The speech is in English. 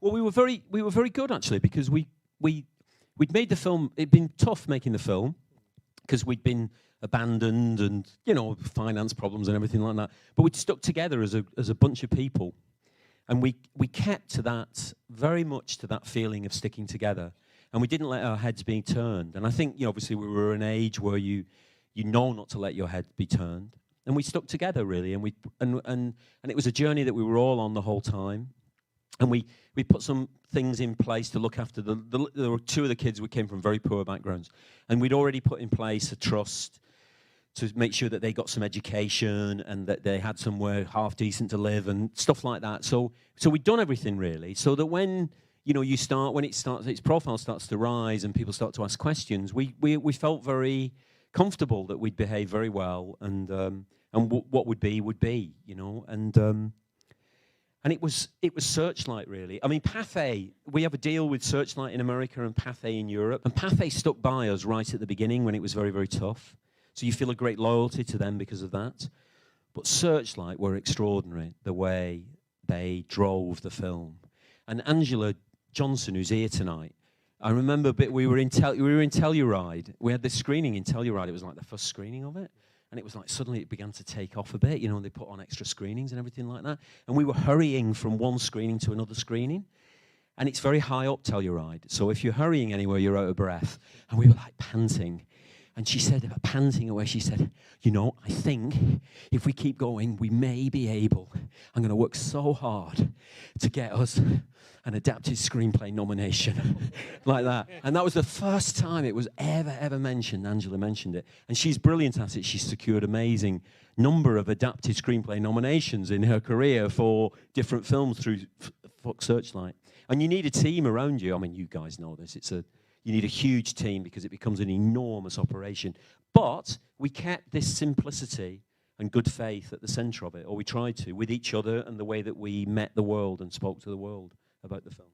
Well, we were very good actually, because we'd made the film. It'd been tough making the film because we'd been abandoned and, you know, finance problems and everything like that. But we'd stuck together as a bunch of people, and we kept to that, very much to that feeling of sticking together, and we didn't let our heads be turned. And I think, you know, obviously we were an age where you know not to let your head be turned, and we stuck together really, and it was a journey that we were all on the whole time. And we put some things in place to look after there were two of the kids. We came from very poor backgrounds, and we'd already put in place a trust to make sure that they got some education and that they had somewhere half decent to live and stuff like that. So we'd done everything really, so that when, you know, its profile starts to rise and people start to ask questions, we felt very comfortable that we'd behave very well, and what would be, you know, and it was Searchlight, really. I mean, Pathé, we have a deal with Searchlight in America and Pathé in Europe. And Pathé stuck by us right at the beginning when it was very, very tough. So you feel a great loyalty to them because of that. But Searchlight were extraordinary, the way they drove the film. And Angela Johnson, who's here tonight, I remember we were in Telluride. We had this screening in Telluride. It was like the first screening of it. And it was like suddenly it began to take off a bit, you know, and they put on extra screenings and everything like that. And we were hurrying from one screening to another screening. And it's very high up Telluride. So if you're hurrying anywhere, you're out of breath. And we were like panting. And she said, panting away, she said, you know, I think if we keep going, we may be able. I'm going to work so hard to get us an adapted screenplay nomination. Like that. And that was the first time it was ever mentioned. Angela mentioned it. And she's brilliant at it. She's secured amazing number of adapted screenplay nominations in her career for different films through Searchlight. And you need a team around you. I mean, you guys know this. You need a huge team because it becomes an enormous operation. But we kept this simplicity and good faith at the center of it, or we tried to, with each other and the way that we met the world and spoke to the world about the film.